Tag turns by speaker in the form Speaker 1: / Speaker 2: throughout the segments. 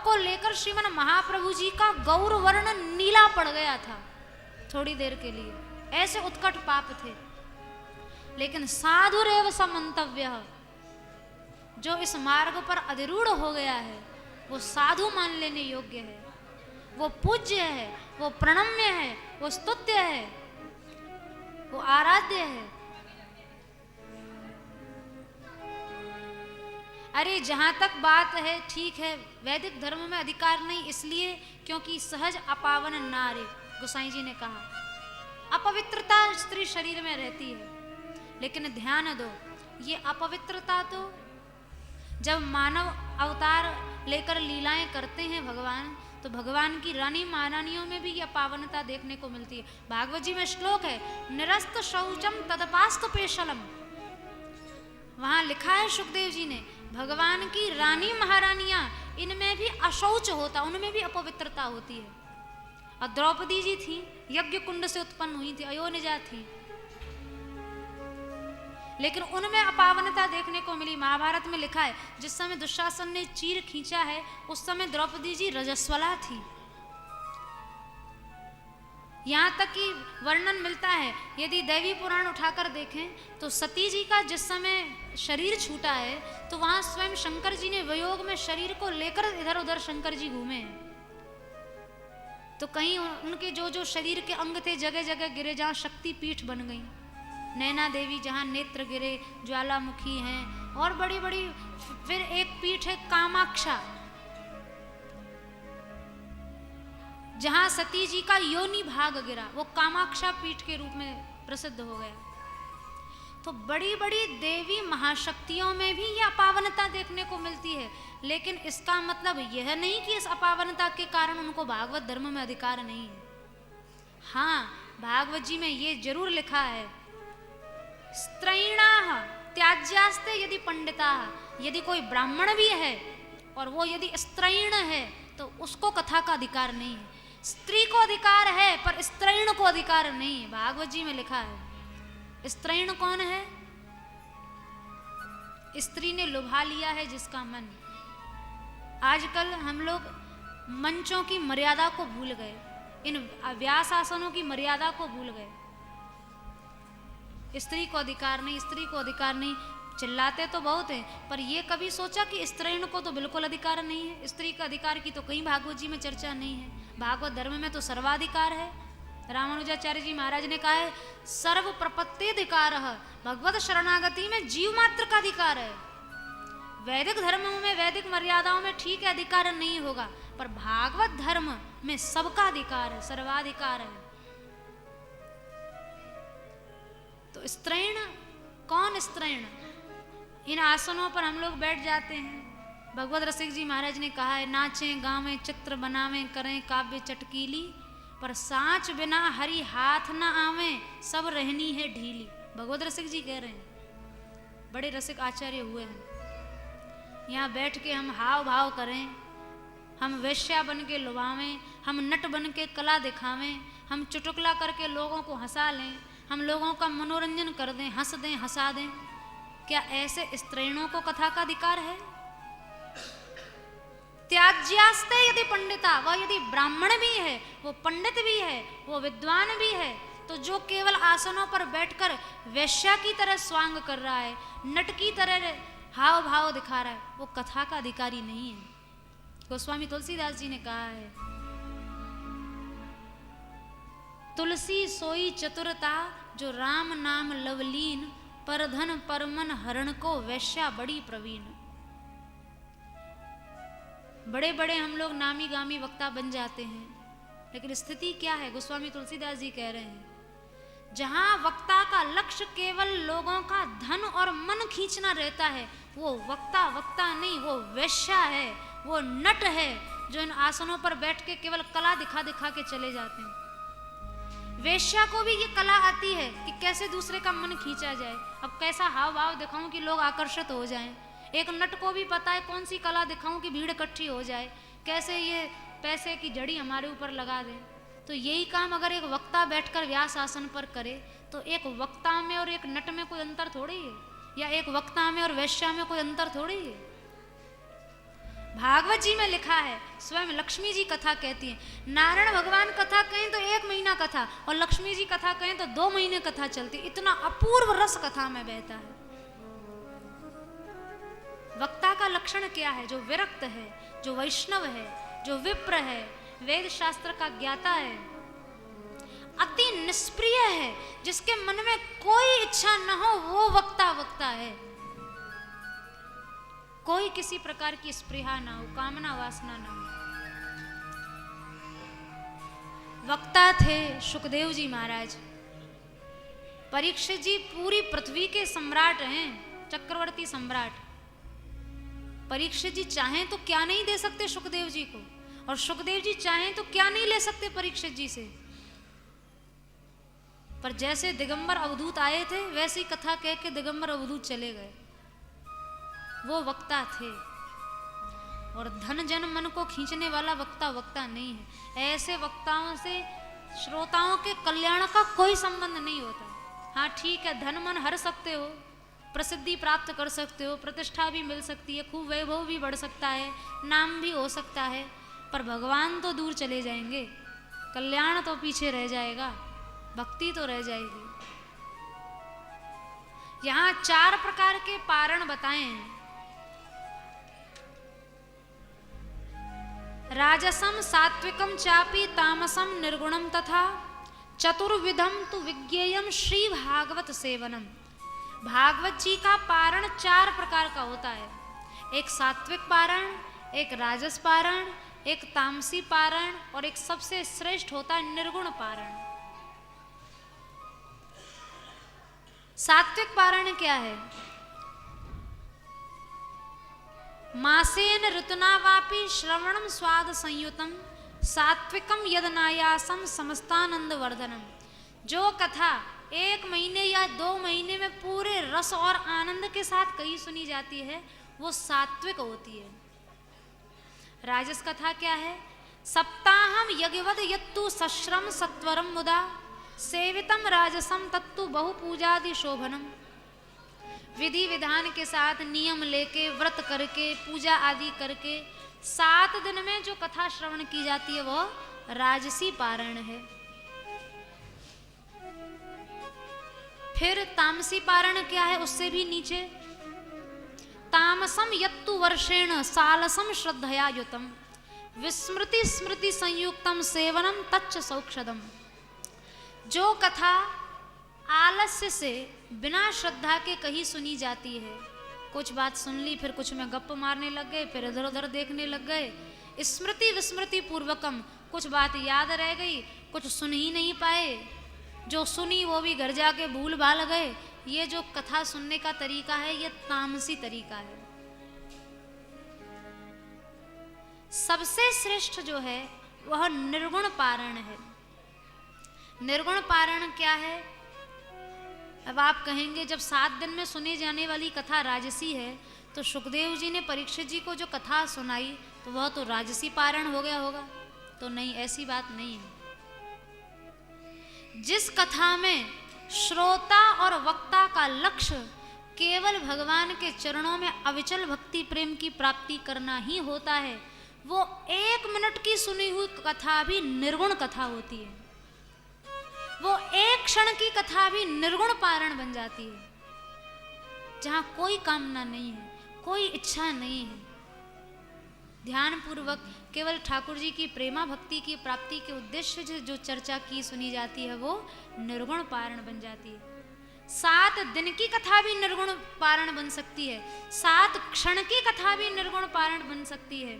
Speaker 1: को लेकर श्रीमन महाप्रभु जी का गौर वर्ण नीला पड़ गया था थोड़ी देर के लिए, ऐसे उत्कट पाप थे। लेकिन साधुरेव समंतव्य, जो इस मार्ग पर अधिरूढ़ हो गया है वो साधु मान लेने योग्य है, वो पूज्य है, वो प्रणम्य है, वो स्तुत्य है, वो आराध्य है। अरे जहां तक बात है ठीक है, वैदिक धर्म में अधिकार नहीं इसलिए क्योंकि सहज अपावन नारे, गोसाई जी ने कहा अपवित्रता स्त्री शरीर में रहती है। लेकिन ध्यान दो, ये अपवित्रता तो जब मानव अवतार लेकर लीलाएं करते हैं भगवान, तो भगवान की रानी महारानियों में भी यह पावनता देखने को मिलती है। भागवत जी में श्लोक है निरस्त शौचम तदपास्त पेशलम, वहां लिखा है सुखदेव जी ने भगवान की रानी महारानियां इनमें भी अशौच होता, उनमें भी अपवित्रता होती है। और द्रौपदी जी थी, यज्ञ कुंड से उत्पन्न हुई थी, अयोनिजा थी, लेकिन उनमें अपावनता देखने को मिली। महाभारत में लिखा है जिस समय दुशासन ने चीर खींचा है उस समय द्रौपदी जी रजस्वला थी। यहाँ तक कि वर्णन मिलता है, यदि दैवी पुराण उठाकर देखें तो सती जी का जिस समय शरीर छूटा है तो वहां स्वयं शंकर जी ने वियोग में शरीर को लेकर इधर उधर शंकर जी घूमे हैं। तो कहीं उनके जो जो शरीर के अंग थे जगह जगह गिरे, जहाँ शक्ति पीठ बन गई। नैना देवी जहाँ नेत्र गिरे, ज्वालामुखी हैं, और बड़ी बड़ी, फिर एक पीठ है कामाक्षा जहां सती जी का योनि भाग गिरा, वो कामाक्षा पीठ के रूप में प्रसिद्ध हो गया। तो बड़ी बड़ी देवी महाशक्तियों में भी यह अपावनता देखने को मिलती है। लेकिन इसका मतलब यह नहीं कि इस अपावनता के कारण उनको भागवत धर्म में अधिकार नहीं है। हाँ, भागवत जी में ये जरूर लिखा है स्त्रैणाः त्याज्यास्ते यदि पंडिताः, यदि कोई ब्राह्मण भी है और वो यदि स्त्रैण है तो उसको कथा का अधिकार नहीं है। स्त्री को अधिकार है पर स्त्रैण को अधिकार नहीं है, भागवत जी में लिखा है। स्त्रैण कौन है? स्त्री ने लुभा लिया है जिसका मन। आजकल हम लोग मंचों की मर्यादा को भूल गए, इन व्यास आसनों की मर्यादा को भूल गए। स्त्री को अधिकार नहीं, स्त्री को अधिकार नहीं, चिल्लाते तो बहुत है, पर ये कभी सोचा कि स्त्रीण को तो बिल्कुल अधिकार नहीं है। स्त्री का अधिकार की तो कहीं भागवत जी में चर्चा नहीं है। भागवत धर्म में तो सर्वाधिकार है। रामानुजाचार्य जी महाराज ने कहा है सर्व प्रपत्तिधिकार, भगवत शरणागति में जीव मात्र का अधिकार है। वैदिक धर्मों में, वैदिक मर्यादाओं में ठीक है अधिकार नहीं होगा, पर भागवत धर्म में सबका अधिकार है, सर्वाधिकार है। तो स्त्रैण कौन? स्त्रैण इन आसनों पर हम लोग बैठ जाते हैं। भगवत रसिक जी महाराज ने कहा है नाचें गावें चित्र बनावें करें काव्य चटकीली, पर सांच बिना हरि हाथ न आवें सब रहनी है ढीली। भगवत रसिक जी कह रहे हैं, बड़े रसिक आचार्य हुए हैं। यहाँ बैठ के हम हाव भाव करें, हम वेश्या बन के लुभावें, हम नट बन के कला दिखावें, हम चुटकुला करके लोगों को हंसा लें, हम लोगों का मनोरंजन कर दें, हंस दें, हंसा दें। क्या ऐसे स्त्रीणों को कथा का अधिकार है? त्याज्यास्ते यदि पंडिता, वह यदि ब्राह्मण भी है, वो पंडित भी है, वो विद्वान भी है, तो जो केवल आसनों पर बैठकर वेश्या की तरह स्वांग कर रहा है, नट की तरह हाव भाव दिखा रहा है, वो कथा का अधिकारी नहीं है। गोस्वामी तुलसीदास जी ने कहा है तुलसी सोई चतुरता जो राम नाम लवलीन, पर धन पर मन हरण को वैश्या बड़ी प्रवीण। बड़े बड़े हम लोग नामी गामी वक्ता बन जाते हैं, लेकिन स्थिति क्या है? गोस्वामी तुलसीदास जी कह रहे हैं जहां वक्ता का लक्ष्य केवल लोगों का धन और मन खींचना रहता है, वो वक्ता नहीं, वो वैश्या है, वो नट है, जो इन आसनों पर बैठ के केवल कला दिखा दिखा के चले जाते हैं। वेश्या को भी ये कला आती है कि कैसे दूसरे का मन खींचा जाए, अब कैसा हाव भाव दिखाऊं कि लोग आकर्षित हो जाएं। एक नट को भी पता है कौन सी कला दिखाऊं कि भीड़ इकट्ठी हो जाए, कैसे ये पैसे की जड़ी हमारे ऊपर लगा दे। तो यही काम अगर एक वक्ता बैठकर व्यास आसन पर करे तो एक वक्ता में और एक नट में कोई अंतर थोड़ी है, या एक वक्ता में और वैश्या में कोई अंतर थोड़ी है। भागवत जी में लिखा है, स्वयं लक्ष्मी जी कथा कहती हैं। नारायण भगवान कथा कहें तो 1 महीना कथा, और लक्ष्मी जी कथा कहें तो 2 महीने कथा चलती। इतना अपूर्व रस कथा में बहता है। वक्ता का लक्षण क्या है? जो विरक्त है, जो वैष्णव है, जो विप्र है, वेद शास्त्र का ज्ञाता है, अति निष्प्रिय है, जिसके मन में कोई इच्छा न हो, वो वक्ता वक्ता है। कोई किसी प्रकार की स्पृहा ना हो, कामना वासना ना हो। वक्ता थे सुखदेव जी महाराज। परीक्षित जी पूरी पृथ्वी के सम्राट हैं, चक्रवर्ती सम्राट। परीक्षित जी चाहें तो क्या नहीं दे सकते सुखदेव जी को, और सुखदेव जी चाहें तो क्या नहीं ले सकते परीक्षित जी से। पर जैसे दिगंबर अवधूत आए थे, वैसी कथा कह के दिगंबर अवधूत चले गए। वो वक्ता थे। और धन जन मन को खींचने वाला वक्ता वक्ता नहीं है। ऐसे वक्ताओं से श्रोताओं के कल्याण का कोई संबंध नहीं होता। हाँ ठीक है, धन मन हर सकते हो, प्रसिद्धि प्राप्त कर सकते हो, प्रतिष्ठा भी मिल सकती है, खूब वैभव भी बढ़ सकता है, नाम भी हो सकता है, पर भगवान तो दूर चले जाएंगे, कल्याण तो पीछे रह जाएगा, भक्ति तो रह जाएगी। यहाँ 4 प्रकार के पारण बताए हैं। राजसम सात्विकम चापि तामसम निर्गुणम तथा चतुर्विधम तु विज्ञेयम श्री भागवत सेवनम। भागवत जी का पारण 4 प्रकार का होता है। एक सात्विक पारण, एक राजस पारण, एक तामसी पारण, और एक सबसे श्रेष्ठ होता है निर्गुण पारण। सात्विक पारण क्या है? मासेन ऋतुना वापि श्रवणम स्वाद संयुतम सात्विकम यदनायासम समस्तानंद वर्धनम। जो कथा 1 महीने या 2 महीने में पूरे रस और आनंद के साथ कहीं सुनी जाती है, वो सात्विक होती है। राजस कथा क्या है? सप्ताहम यज्ञवद यत्तु सश्रम सत्वरम मुदा सेवितम राजसम तत्तु बहु पूजादि शोभनम। विधि विधान के साथ नियम लेके, व्रत करके, पूजा आदि करके 7 दिन में जो कथा श्रवण की जाती है, वह राजसी पारण है। फिर तामसी पारण क्या है? उससे भी नीचे, तामसम यत्तु वर्षेण सालसम श्रद्धया युतम विस्मृति स्मृति संयुक्तम सेवनम तच्च सौक्षदम। जो कथा आलस्य से बिना श्रद्धा के कहीं सुनी जाती है, कुछ बात सुन ली, फिर कुछ में गप्प मारने लग गए, फिर इधर उधर देखने लग गए, स्मृति विस्मृति पूर्वकम, कुछ बात याद रह गई, कुछ सुन ही नहीं पाए, जो सुनी वो भी घर जाके भूल भाल गए। ये जो कथा सुनने का तरीका है, ये तामसी तरीका है। सबसे श्रेष्ठ जो है वह निर्गुण पारण है। निर्गुण पारण क्या है? अब आप कहेंगे जब 7 दिन में सुने जाने वाली कथा राजसी है, तो सुखदेव जी ने परीक्षित जी को जो कथा सुनाई, तो वह तो राजसी पारण हो गया होगा। तो नहीं, ऐसी बात नहीं है। जिस कथा में श्रोता और वक्ता का लक्ष्य केवल भगवान के चरणों में अविचल भक्ति प्रेम की प्राप्ति करना ही होता है, वो 1 मिनट की सुनी हुई कथा भी निर्गुण कथा होती है। वो 1 क्षण की कथा भी निर्गुण पारण बन जाती है, जहां कोई कामना नहीं है, कोई इच्छा नहीं है। ध्यान पूर्वक केवल ठाकुर जी की प्रेमा भक्ति की प्राप्ति के उद्देश्य से जो चर्चा की सुनी जाती है, वो निर्गुण पारण बन जाती है। 7 दिन की कथा भी निर्गुण पारण बन सकती है, 7 क्षण की कथा भी निर्गुण पारण बन सकती है।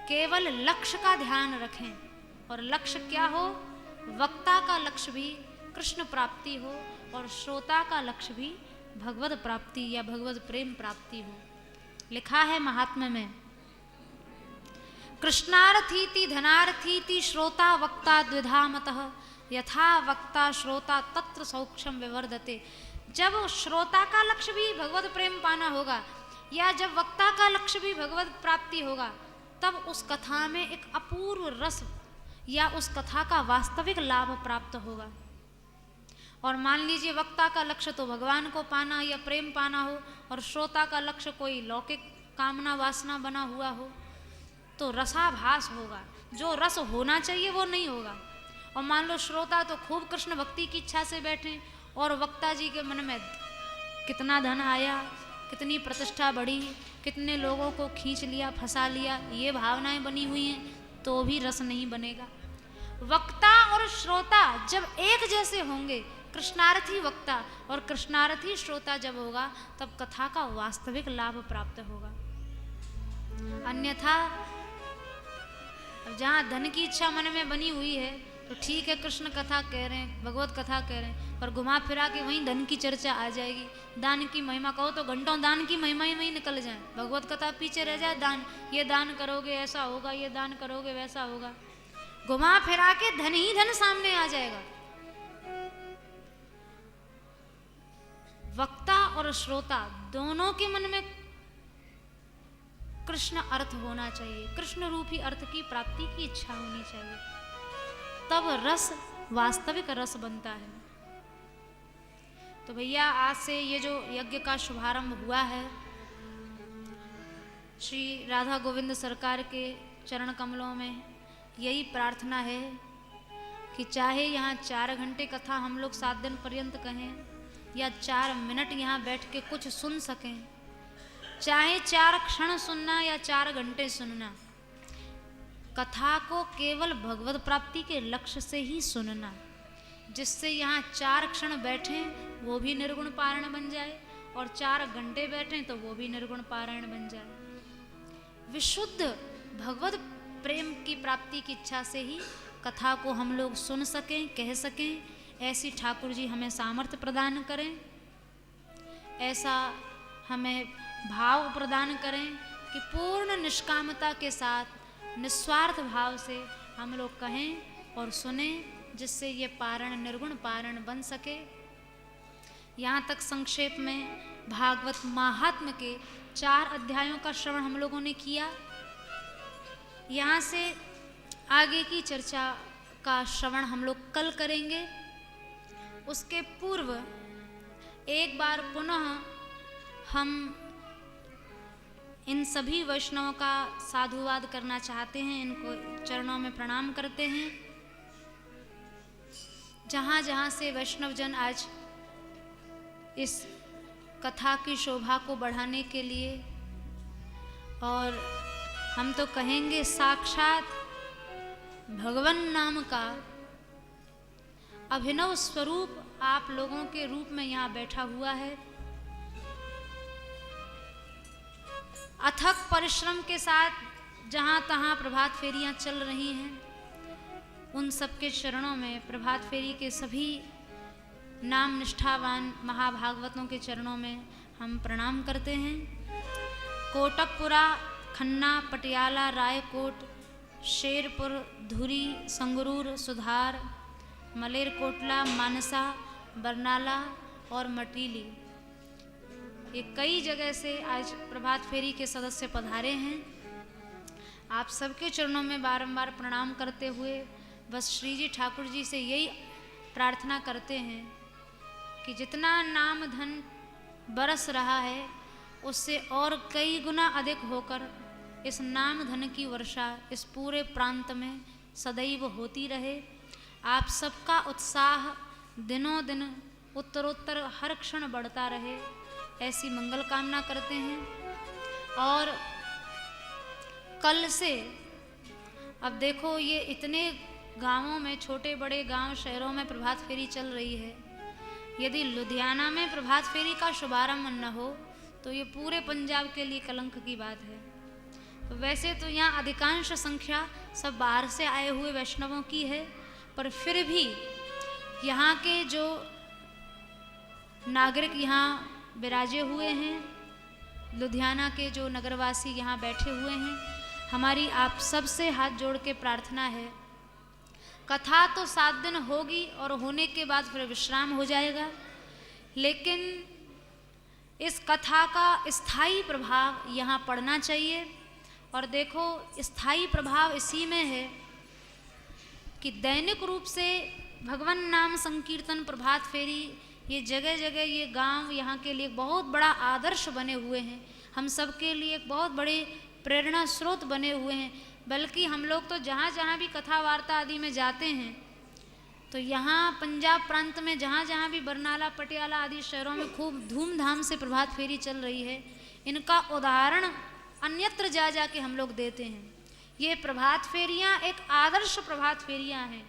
Speaker 1: केवल लक्ष्य का ध्यान रखें, और लक्ष्य क्या हो? वक्ता का लक्ष्य भी कृष्ण प्राप्ति हो, और श्रोता का लक्ष्य भी भगवत प्राप्ति या भगवत प्रेम प्राप्ति हो। लिखा है महात्म्य में, कृष्णार्थीति धनार्थीति श्रोता वक्ता द्विधा मतः यथा वक्ता श्रोता तत्र सौक्षम विवर्धते। जब श्रोता का लक्ष्य भी भगवत प्रेम पाना होगा, या जब वक्ता का लक्ष्य भी भगवत प्राप्ति होगा, तब उस कथा में एक अपूर्व रस या उस कथा का वास्तविक लाभ प्राप्त होगा। और मान लीजिए वक्ता का लक्ष्य तो भगवान को पाना या प्रेम पाना हो, और श्रोता का लक्ष्य कोई लौकिक कामना वासना बना हुआ हो तो रसाभास होगा, जो रस होना चाहिए वो नहीं होगा। और मान लो श्रोता तो खूब कृष्ण भक्ति की इच्छा से बैठे और वक्ता जी के मन में कितना धन आया, कितनी प्रतिष्ठा बढ़ी, कितने लोगों को खींच लिया, फंसा लिया, ये भावनाएं बनी हुई हैं तो भी रस नहीं बनेगा। वक्ता और श्रोता जब एक जैसे होंगे, कृष्णार्थी वक्ता और कृष्णार्थी श्रोता जब होगा तब कथा का वास्तविक लाभ प्राप्त होगा। अन्यथा अब जहाँ धन की इच्छा मन में बनी हुई है तो ठीक है, कृष्ण कथा कह रहे हैं, भगवत कथा कह रहे हैं, पर घुमा फिरा के वहीं धन की चर्चा आ जाएगी। दान की महिमा कहो तो घंटों दान की महिमा ही वहीं निकल जाए, भगवत कथा पीछे रह जाए। दान, ये दान करोगे ऐसा होगा, ये दान करोगे वैसा होगा, घुमा फिरा के धन ही धन सामने आ जाएगा। वक्ता और श्रोता दोनों के मन में कृष्ण अर्थ होना चाहिए, कृष्ण रूपी अर्थ की प्राप्ति की इच्छा होनी चाहिए, तब रस वास्तविक रस बनता है। तो भैया आज से ये जो यज्ञ का शुभारंभ हुआ है, श्री राधा गोविंद सरकार के चरण कमलों में यही प्रार्थना है कि चाहे यहाँ 4 घंटे कथा हम लोग 7 दिन पर्यंत कहें या 4 मिनट यहाँ बैठ के कुछ सुन सकें, चाहे 4 क्षण सुनना या 4 घंटे सुनना, कथा को केवल भगवत प्राप्ति के लक्ष्य से ही सुनना, जिससे यहाँ 4 क्षण बैठें वो भी निर्गुण पारायण बन जाए और 4 घंटे बैठें तो वो भी निर्गुण पारायण बन जाए। विशुद्ध भगवत प्रेम की प्राप्ति की इच्छा से ही कथा को हम लोग सुन सकें, कह सकें, ऐसी ठाकुर जी हमें सामर्थ्य प्रदान करें, ऐसा हमें भाव प्रदान करें कि पूर्ण निष्कामता के साथ निस्वार्थ भाव से हम लोग कहें और सुने, जिससे ये पारण निर्गुण पारण बन सके। यहाँ तक संक्षेप में भागवत महात्म्य के 4 अध्यायों का श्रवण हम लोगों ने किया। यहाँ से आगे की चर्चा का श्रवण हम लोग कल करेंगे। उसके पूर्व एक बार पुनः हम इन सभी वैष्णवों का साधुवाद करना चाहते हैं, इनको चरणों में प्रणाम करते हैं। जहाँ जहाँ से वैष्णव जन आज इस कथा की शोभा को बढ़ाने के लिए, और हम तो कहेंगे साक्षात भगवान नाम का अभिनव स्वरूप आप लोगों के रूप में यहाँ बैठा हुआ है। अथक परिश्रम के साथ जहाँ तहाँ प्रभात फेरियाँ चल रही हैं, उन सबके चरणों में, प्रभात फेरी के सभी नाम निष्ठावान महाभागवतों के चरणों में हम प्रणाम करते हैं। कोटकपुरा, खन्ना, पटियाला, रायकोट, शेरपुर, धुरी, संगरूर, सुधार, मलेरकोटला, मानसा, बरनाला और मटीली, ये कई जगह से आज प्रभात फेरी के सदस्य पधारे हैं। आप सबके चरणों में बारंबार प्रणाम करते हुए बस श्री जी ठाकुर जी से यही प्रार्थना करते हैं कि जितना नाम धन बरस रहा है उससे और कई गुना अधिक होकर इस नाम धन की वर्षा इस पूरे प्रांत में सदैव होती रहे। आप सबका उत्साह दिनों दिन उत्तरोत्तर हर क्षण बढ़ता रहे, ऐसी मंगल कामना करते हैं। और कल से अब देखो, ये इतने गांवों में, छोटे बड़े गांव शहरों में प्रभात फेरी चल रही है। यदि लुधियाना में प्रभात फेरी का शुभारंभ न हो तो ये पूरे पंजाब के लिए कलंक की बात है। तो वैसे तो यहाँ अधिकांश संख्या सब बाहर से आए हुए वैष्णवों की है, पर फिर भी यहाँ के जो नागरिक यहाँ विराजे हुए हैं, लुधियाना के जो नगरवासी यहाँ बैठे हुए हैं, हमारी आप सब से हाथ जोड़ के प्रार्थना है, कथा तो 7 दिन होगी और होने के बाद फिर विश्राम हो जाएगा, लेकिन इस कथा का स्थायी प्रभाव यहाँ पड़ना चाहिए। और देखो, स्थायी प्रभाव इसी में है कि दैनिक रूप से भगवान नाम संकीर्तन, प्रभात फेरी, ये जगह जगह, ये गांव यहाँ के लिए बहुत बड़ा आदर्श बने हुए हैं। हम सब के लिए एक बहुत बड़े प्रेरणा स्रोत बने हुए हैं। बल्कि हम लोग तो जहाँ जहाँ भी कथा वार्ता आदि में जाते हैं तो यहाँ पंजाब प्रांत में जहाँ जहाँ भी बरनाला पटियाला आदि शहरों में खूब धूमधाम से प्रभात फेरी चल रही है। इनका उदाहरण अन्यत्र जा जा के हम लोग देते हैं। ये प्रभात फेरियाँ एक आदर्श प्रभात फेरियाँ हैं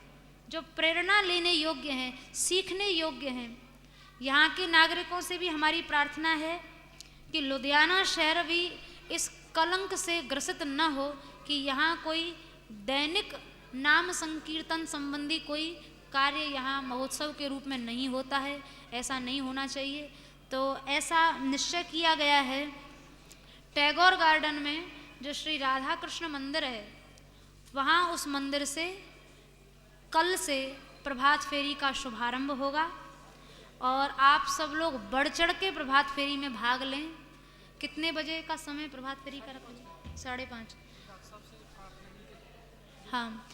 Speaker 1: जो प्रेरणा लेने योग्य हैं, सीखने योग्य हैं। यहाँ के नागरिकों से भी हमारी प्रार्थना है कि लुधियाना शहर भी इस कलंक से ग्रसित न हो कि यहाँ कोई दैनिक नाम संकीर्तन संबंधी कोई कार्य यहाँ महोत्सव के रूप में नहीं होता है। ऐसा नहीं होना चाहिए। तो ऐसा निश्चय किया गया है। टैगोर गार्डन में जो श्री राधा कृष्ण मंदिर है, वहाँ उस मंदिर से कल से प्रभात फेरी का शुभारंभ होगा और आप सब लोग बढ़ चढ़ के प्रभात फेरी में भाग लें। कितने बजे का समय प्रभात फेरी का रखें? 5:30। हाँ,